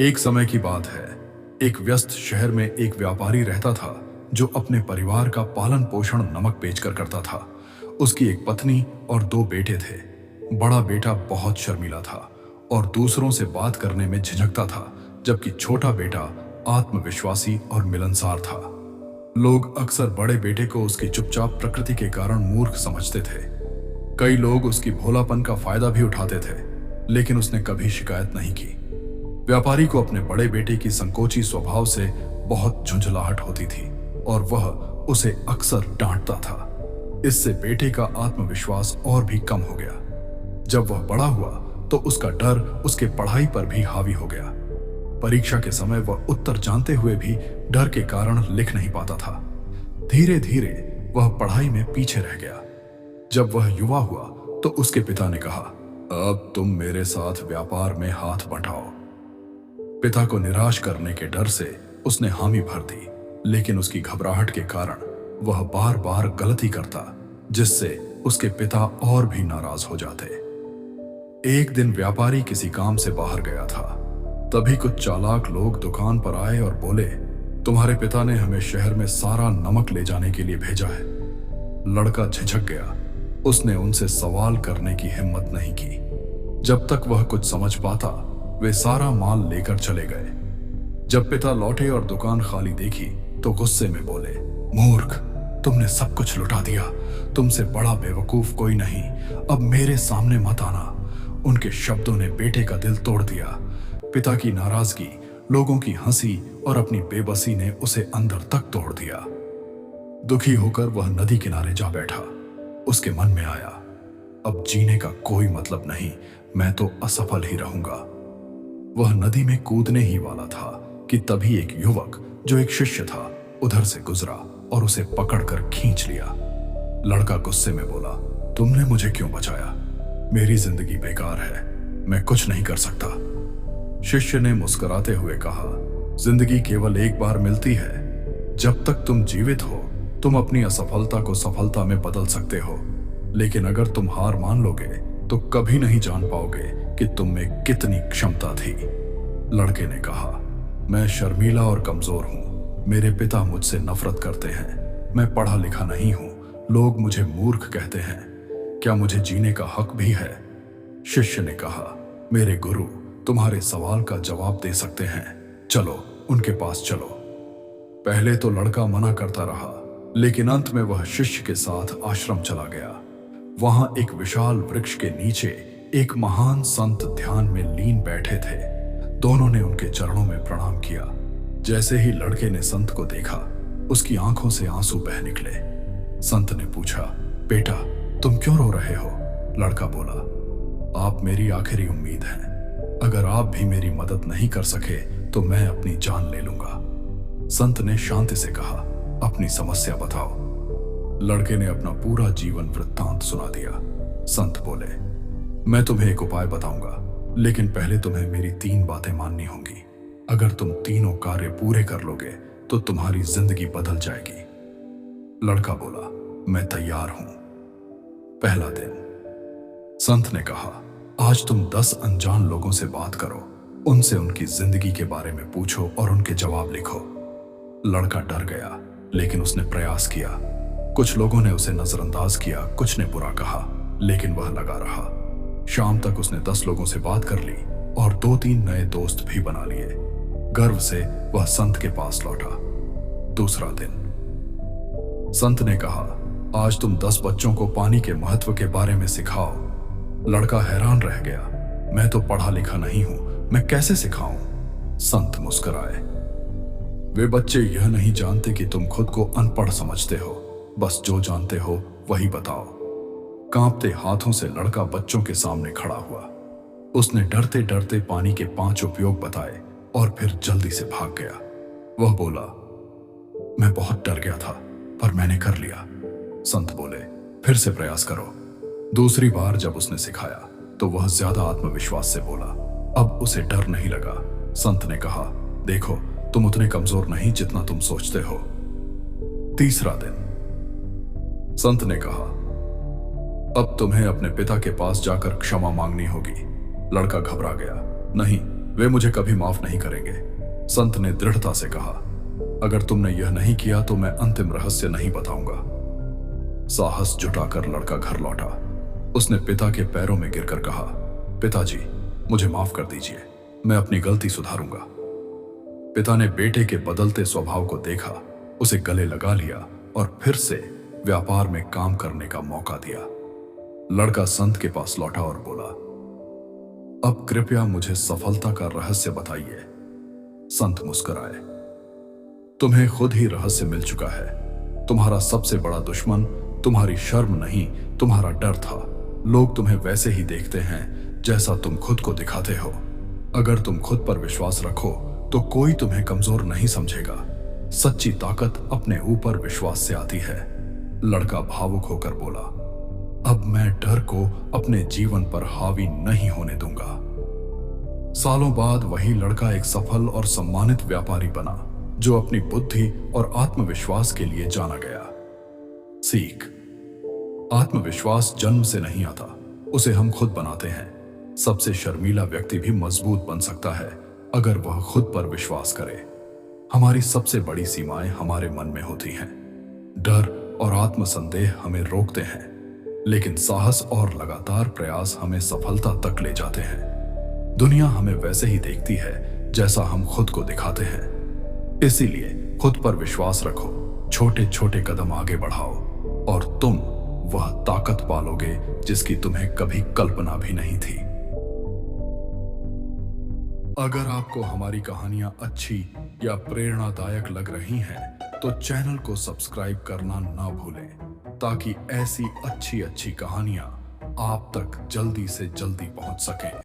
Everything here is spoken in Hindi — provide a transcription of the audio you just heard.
एक समय की बात है। एक व्यस्त शहर में एक व्यापारी रहता था जो अपने परिवार का पालन पोषण नमक बेचकर करता था। उसकी एक पत्नी और दो बेटे थे। बड़ा बेटा बहुत शर्मीला था और दूसरों से बात करने में झिझकता था, जबकि छोटा बेटा आत्मविश्वासी और मिलनसार था। लोग अक्सर बड़े बेटे को उसकी चुपचाप प्रकृति के कारण मूर्ख समझते थे। कई लोग उसकी भोलापन का फायदा भी उठाते थे, लेकिन उसने कभी शिकायत नहीं की। व्यापारी को अपने बड़े बेटे की संकोची स्वभाव से बहुत झुंझलाहट होती थी और वह उसे अक्सर डांटता था। इससे बेटे का आत्मविश्वास और भी कम हो गया। जब वह बड़ा हुआ तो उसका डर उसके पढ़ाई पर भी हावी हो गया। परीक्षा के समय वह उत्तर जानते हुए भी डर के कारण लिख नहीं पाता था। धीरे धीरे वह पढ़ाई में पीछे रह गया। जब वह युवा हुआ तो उसके पिता ने कहा, अब तुम मेरे साथ व्यापार में हाथ बंटाओ। पिता को निराश करने के डर से उसने हामी भर दी, लेकिन उसकी घबराहट के कारण वह बार बार गलती करता, जिससे उसके पिता और भी नाराज हो जाते। एक दिन व्यापारी किसी काम से बाहर गया था। तभी कुछ चालाक लोग दुकान पर आए और बोले, तुम्हारे पिता ने हमें शहर में सारा नमक ले जाने के लिए भेजा है। लड़का झिझक गया। उसने उनसे सवाल करने की हिम्मत नहीं की। जब तक वह कुछ समझ पाता, वे सारा माल लेकर चले गए। जब पिता लौटे और दुकान खाली देखी तो गुस्से में बोले, मूर्ख, तुमने सब कुछ लुटा दिया। तुमसे बड़ा बेवकूफ कोई नहीं। अब मेरे सामने मत आना। उनके शब्दों ने बेटे का दिल तोड़ दिया। पिता की नाराजगी, लोगों की हंसी और अपनी बेबसी ने उसे अंदर तक तोड़ दिया। दुखी होकर वह नदी किनारे जा बैठा। उसके मन में आया, अब जीने का कोई मतलब नहीं, मैं तो असफल ही रहूंगा। वह नदी में कूदने ही वाला था कि तभी एक युवक जो एक शिष्य था उधर से गुजरा और उसे पकड़कर खींच लिया। लड़का गुस्से में बोला, तुमने मुझे क्यों बचाया? मेरी जिंदगी बेकार है, मैं कुछ नहीं कर सकता। शिष्य ने मुस्कुराते हुए कहा, जिंदगी केवल एक बार मिलती है। जब तक तुम जीवित हो तुम अपनी असफलता को सफलता में बदल सकते हो, लेकिन अगर तुम हार मान लोगे तो कभी नहीं जान पाओगे कि तुम में कितनी क्षमता थी। लड़के ने कहा, मैं शर्मीला और कमजोर हूं। मेरे पिता मुझसे नफरत करते हैं। मैं पढ़ा लिखा नहीं हूं। लोग मुझे मूर्ख कहते हैं। क्या मुझे जीने का हक भी है? शिष्य ने कहा, मेरे गुरु तुम्हारे सवाल का जवाब दे सकते हैं। चलो, उनके पास चलो। पहले तो लड़का मना करता रहा, लेकिन अंत में वह शिष्य के साथ आश्रम चला गया। वहां एक विशाल वृक्ष के नीचे एक महान संत ध्यान में लीन बैठे थे। दोनों ने उनके चरणों में प्रणाम किया। जैसे ही लड़के ने संत को देखा, उसकी आंखों से आंसू बह निकले। संत ने पूछा, बेटा, तुम क्यों रो रहे हो? लड़का बोला, आप मेरी आखिरी उम्मीद हैं। अगर आप भी मेरी मदद नहीं कर सके तो मैं अपनी जान ले लूंगा। संत ने शांति से कहा, अपनी समस्या बताओ। लड़के ने अपना पूरा जीवन वृत्तांत सुना दिया। संत बोले, मैं तुम्हें एक उपाय बताऊंगा, लेकिन पहले तुम्हें मेरी 3 बातें माननी होंगी। अगर तुम तीनों कार्य पूरे कर लोगे तो तुम्हारी जिंदगी बदल जाएगी। लड़का बोला, मैं तैयार हूं। पहला दिन। संत ने कहा, आज तुम 10 अनजान लोगों से बात करो। उनसे उनकी जिंदगी के बारे में पूछो और उनके जवाब लिखो। लड़का डर गया, लेकिन उसने प्रयास किया। कुछ लोगों ने उसे नजरअंदाज किया, कुछ ने बुरा कहा, लेकिन वह लगा रहा। शाम तक उसने 10 लोगों से बात कर ली और 2-3 नए दोस्त भी बना लिए। गर्व से वह संत के पास लौटा। दूसरा दिन। संत ने कहा, आज तुम 10 बच्चों को पानी के महत्व के बारे में सिखाओ। लड़का हैरान रह गया, मैं तो पढ़ा लिखा नहीं हूं, मैं कैसे सिखाऊं? संत मुस्कुराए, वे बच्चे यह नहीं जानते कि तुम खुद को अनपढ़ समझते हो। बस जो जानते हो वही बताओ। कांपते हाथों से लड़का बच्चों के सामने खड़ा हुआ। उसने डरते डरते पानी के 5 उपयोग बताए और फिर जल्दी से भाग गया। वह बोला, मैं बहुत डर गया था, पर मैंने कर लिया। संत बोले, फिर से प्रयास करो। दूसरी बार जब उसने सिखाया तो वह ज्यादा आत्मविश्वास से बोला। अब उसे डर नहीं लगा। संत ने कहा, देखो, तुम उतने कमजोर नहीं जितना तुम सोचते हो। तीसरा दिन। संत ने कहा, अब तुम्हें अपने पिता के पास जाकर क्षमा मांगनी होगी। लड़का घबरा गया, नहीं, वे मुझे कभी माफ नहीं करेंगे। संत ने दृढ़ता से कहा, अगर तुमने यह नहीं किया तो मैं अंतिम रहस्य नहीं बताऊंगा। साहस जुटाकर लड़का घर लौटा। उसने पिता के पैरों में गिरकर कहा, पिताजी, मुझे माफ कर दीजिए, मैं अपनी गलती सुधारूंगा। पिता ने बेटे के बदलते स्वभाव को देखा, उसे गले लगा लिया और फिर से व्यापार में काम करने का मौका दिया। लड़का संत के पास लौटा और बोला, अब कृपया मुझे सफलता का रहस्य बताइए। संत मुस्कुराए, तुम्हें खुद ही रहस्य मिल चुका है। तुम्हारा सबसे बड़ा दुश्मन तुम्हारी शर्म नहीं, तुम्हारा डर था। लोग तुम्हें वैसे ही देखते हैं जैसा तुम खुद को दिखाते हो। अगर तुम खुद पर विश्वास रखो तो कोई तुम्हें कमजोर नहीं समझेगा। सच्ची ताकत अपने ऊपर विश्वास से आती है। लड़का भावुक होकर बोला, अब मैं डर को अपने जीवन पर हावी नहीं होने दूंगा। सालों बाद वही लड़का एक सफल और सम्मानित व्यापारी बना, जो अपनी बुद्धि और आत्मविश्वास के लिए जाना गया। सीख, आत्मविश्वास जन्म से नहीं आता, उसे हम खुद बनाते हैं। सबसे शर्मीला व्यक्ति भी मजबूत बन सकता है अगर वह खुद पर विश्वास करे। हमारी सबसे बड़ी सीमाएं हमारे मन में होती हैं। डर और आत्मसंदेह हमें रोकते हैं, लेकिन साहस और लगातार प्रयास हमें सफलता तक ले जाते हैं। दुनिया हमें वैसे ही देखती है जैसा हम खुद को दिखाते हैं। इसीलिए खुद पर विश्वास रखो, छोटे छोटे कदम आगे बढ़ाओ और तुम वह ताकत पालोगे जिसकी तुम्हें कभी कल्पना भी नहीं थी। अगर आपको हमारी कहानियां अच्छी या प्रेरणादायक लग रही हैं, तो चैनल को सब्सक्राइब करना ना भूलें, ताकि ऐसी अच्छी अच्छी कहानियां आप तक जल्दी से जल्दी पहुंच सकें।